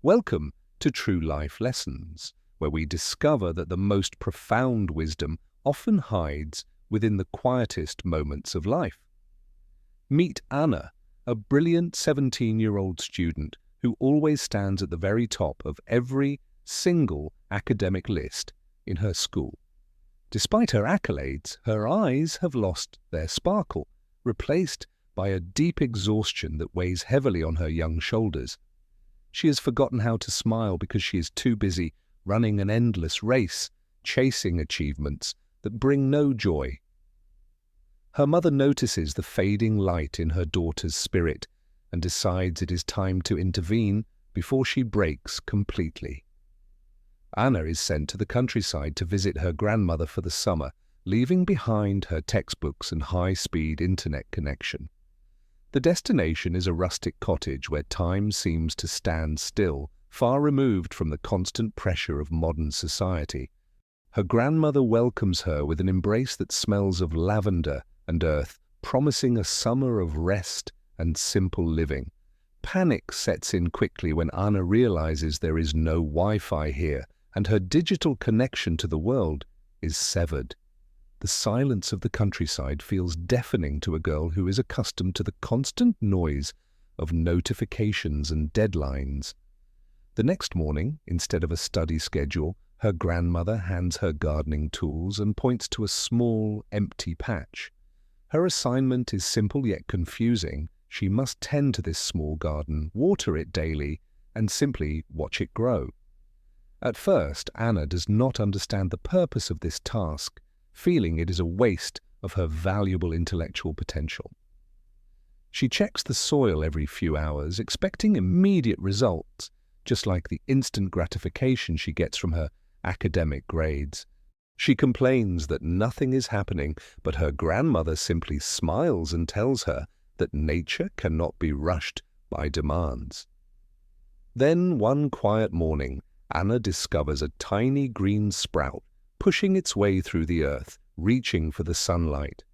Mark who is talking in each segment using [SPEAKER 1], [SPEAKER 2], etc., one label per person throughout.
[SPEAKER 1] Welcome to True Life Lessons, where we discover that the most profound wisdom often hides within the quietest moments of life. Meet Anna, a brilliant 17-year-old student who always stands at the very top of every single academic list in her school. Despite her accolades, her eyes have lost their sparkle, replaced by a deep exhaustion that weighs heavily on her young shoulders. She has forgotten how to smile because she is too busy running an endless race, chasing achievements that bring no joy. Her mother notices the fading light in her daughter's spirit and decides it is time to intervene before she breaks completely. Anna is sent to the countryside to visit her grandmother for the summer, leaving behind her textbooks and high-speed internet connection. The destination is a rustic cottage where time seems to stand still, far removed from the constant pressure of modern society. Her grandmother welcomes her with an embrace that smells of lavender and earth, promising a summer of rest and simple living. Panic sets in quickly when Anna realizes there is no Wi-Fi here, and her digital connection to the world is severed. The silence of the countryside feels deafening to a girl who is accustomed to the constant noise of notifications and deadlines. The next morning, instead of a study schedule, her grandmother hands her gardening tools and points to a small, empty patch. Her assignment is simple yet confusing. She must tend to this small garden, water it daily, and simply watch it grow. At first, Anna does not understand the purpose of this task, feeling it is a waste of her valuable intellectual potential. She checks the soil every few hours, expecting immediate results, just like the instant gratification she gets from her academic grades. She complains that nothing is happening, but her grandmother simply smiles and tells her that nature cannot be rushed by demands. Then, one quiet morning, Anna discovers a tiny green sprout pushing its way through the earth, reaching for the sunlight.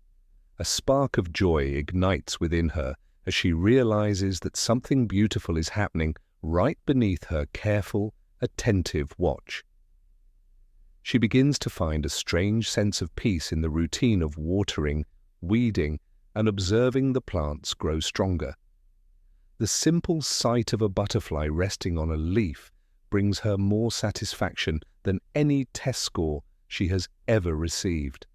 [SPEAKER 1] A spark of joy ignites within her as she realizes that something beautiful is happening right beneath her careful, attentive watch. She begins to find a strange sense of peace in the routine of watering, weeding, and observing the plants grow stronger. The simple sight of a butterfly resting on a leaf brings her more satisfaction than any test score she has ever received.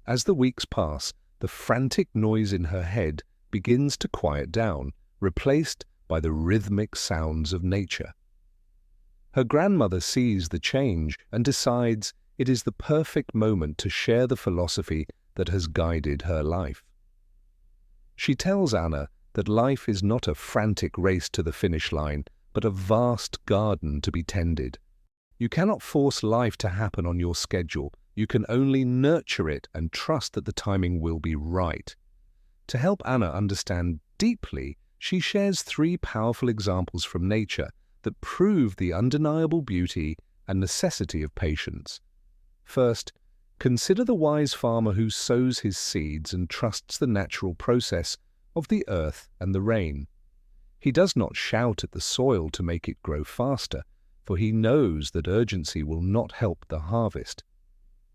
[SPEAKER 1] As the weeks pass, the frantic noise in her head begins to quiet down, replaced by the rhythmic sounds of nature. Her grandmother sees the change and decides it is the perfect moment to share the philosophy that has guided her life. She tells Anna that life is not a frantic race to the finish line, but a vast garden to be tended. You cannot force life to happen on your schedule. You can only nurture it and trust that the timing will be right. To help Anna understand deeply, she shares 3 powerful examples from nature that prove the undeniable beauty and necessity of patience. First, consider the wise farmer who sows his seeds and trusts the natural process of the earth and the rain. He does not shout at the soil to make it grow faster, for he knows that urgency will not help the harvest.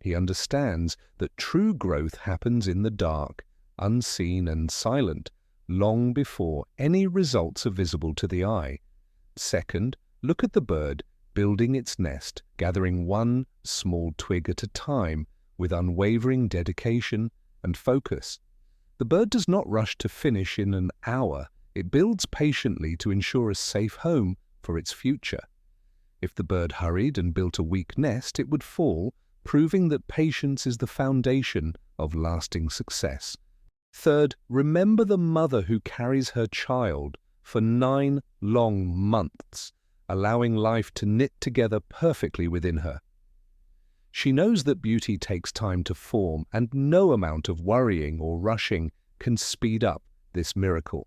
[SPEAKER 1] He understands that true growth happens in the dark, unseen and silent, long before any results are visible to the eye. Second, look at the bird building its nest, gathering one small twig at a time with unwavering dedication and focus. The bird does not rush to finish in an hour. It builds patiently to ensure a safe home for its future. If the bird hurried and built a weak nest, it would fall, proving that patience is the foundation of lasting success. Third, remember the mother who carries her child for 9 long months, allowing life to knit together perfectly within her. She knows that beauty takes time to form, and no amount of worrying or rushing can speed up this miracle.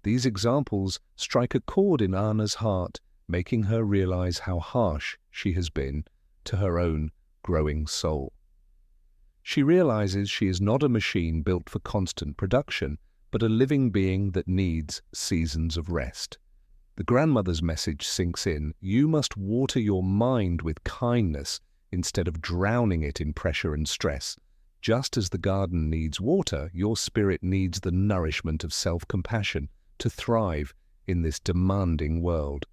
[SPEAKER 1] These examples strike a chord in Anna's heart, making her realize how harsh she has been to her own growing soul. She realizes she is not a machine built for constant production, but a living being that needs seasons of rest. The grandmother's message sinks in. You must water your mind with kindness instead of drowning it in pressure and stress. Just as the garden needs water, your spirit needs the nourishment of self-compassion to thrive in this demanding world.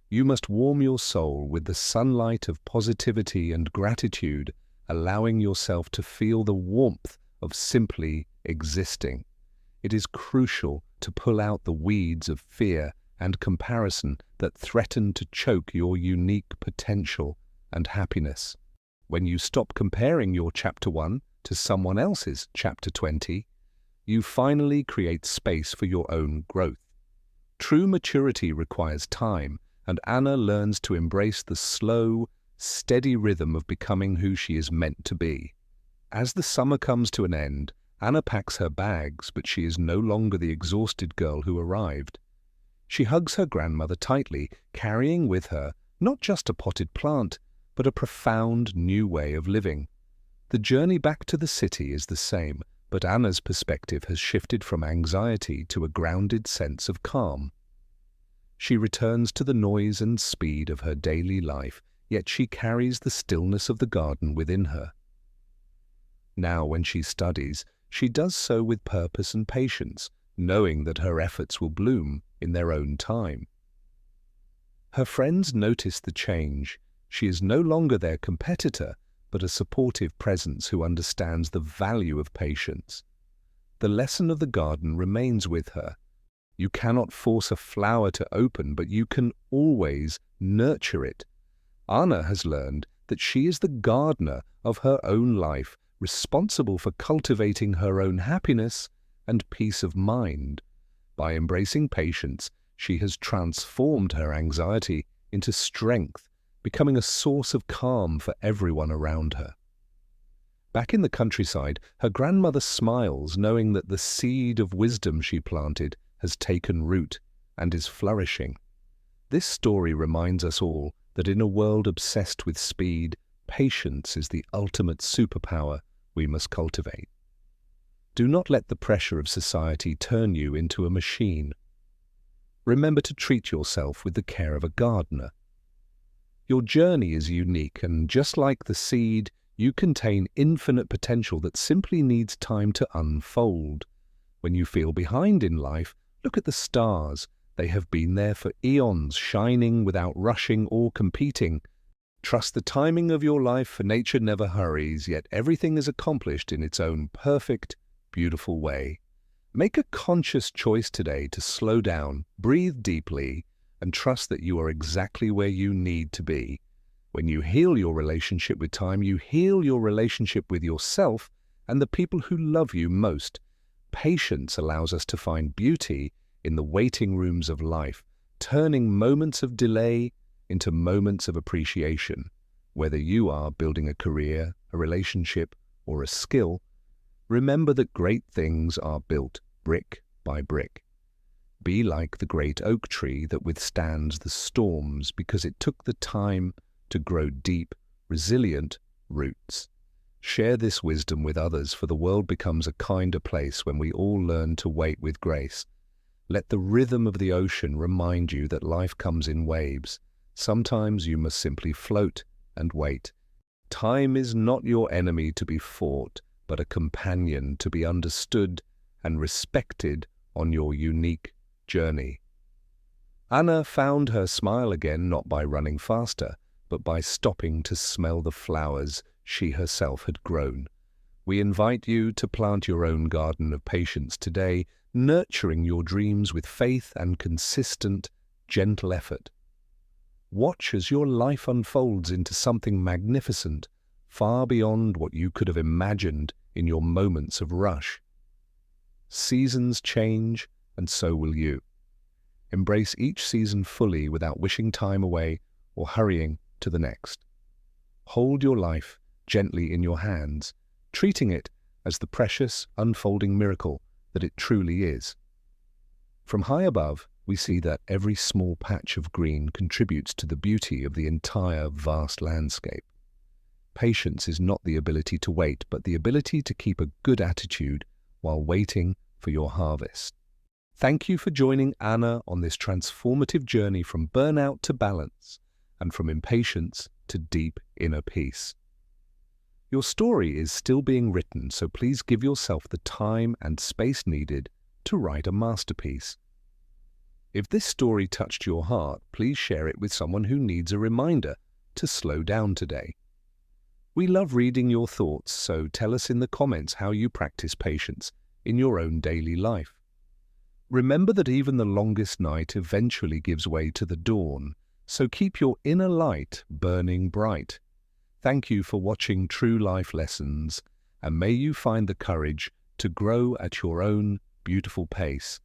[SPEAKER 1] You must warm your soul with the sunlight of positivity and gratitude, allowing yourself to feel the warmth of simply existing. It is crucial to pull out the weeds of fear and comparison that threaten to choke your unique potential and happiness. When you stop comparing your chapter 1 to someone else's chapter 20, you finally create space for your own growth. True maturity requires time, and Anna learns to embrace the slow, steady rhythm of becoming who she is meant to be. As the summer comes to an end, Anna packs her bags, but she is no longer the exhausted girl who arrived. She hugs her grandmother tightly, carrying with her not just a potted plant, but a profound new way of living. The journey back to the city is the same, but Anna's perspective has shifted from anxiety to a grounded sense of calm. She returns to the noise and speed of her daily life, yet she carries the stillness of the garden within her. Now, when she studies, she does so with purpose and patience, knowing that her efforts will bloom in their own time. Her friends notice the change. She is no longer their competitor, but a supportive presence who understands the value of patience. The lesson of the garden remains with her. You cannot force a flower to open, but you can always nurture it. Anna has learned that she is the gardener of her own life, responsible for cultivating her own happiness and peace of mind. By embracing patience, she has transformed her anxiety into strength, becoming a source of calm for everyone around her. Back in the countryside, her grandmother smiles, knowing that the seed of wisdom she planted has taken root and is flourishing. This story reminds us all that in a world obsessed with speed, patience is the ultimate superpower we must cultivate. Do not let the pressure of society turn you into a machine. Remember to treat yourself with the care of a gardener. Your journey is unique, and just like the seed, you contain infinite potential that simply needs time to unfold. When you feel behind in life, look at the stars. They have been there for eons, shining without rushing or competing. Trust the timing of your life, for nature never hurries, yet everything is accomplished in its own perfect, beautiful way. Make a conscious choice today to slow down, breathe deeply, and trust that you are exactly where you need to be. When you heal your relationship with time, you heal your relationship with yourself and the people who love you most. Patience allows us to find beauty in the waiting rooms of life, turning moments of delay into moments of appreciation. Whether you are building a career, a relationship, or a skill, remember that great things are built brick by brick. Be like the great oak tree that withstands the storms because it took the time to grow deep, resilient roots. Share this wisdom with others, for the world becomes a kinder place when we all learn to wait with grace. Let the rhythm of the ocean remind you that life comes in waves. Sometimes you must simply float and wait. Time is not your enemy to be fought, but a companion to be understood and respected on your unique journey. Anna found her smile again not by running faster, but by stopping to smell the flowers she herself had grown. We invite you to plant your own garden of patience today, nurturing your dreams with faith and consistent, gentle effort. Watch as your life unfolds into something magnificent, far beyond what you could have imagined in your moments of rush. Seasons change, and so will you. Embrace each season fully without wishing time away or hurrying to the next. Hold your life gently in your hands, treating it as the precious, unfolding miracle that it truly is. From high above, we see that every small patch of green contributes to the beauty of the entire vast landscape. Patience is not the ability to wait, but the ability to keep a good attitude while waiting for your harvest. Thank you for joining Anna on this transformative journey from burnout to balance and from impatience to deep inner peace. Your story is still being written, so please give yourself the time and space needed to write a masterpiece. If this story touched your heart, please share it with someone who needs a reminder to slow down today. We love reading your thoughts, so tell us in the comments how you practice patience in your own daily life. Remember that even the longest night eventually gives way to the dawn, so keep your inner light burning bright. Thank you for watching True Life Lessons, and may you find the courage to grow at your own beautiful pace.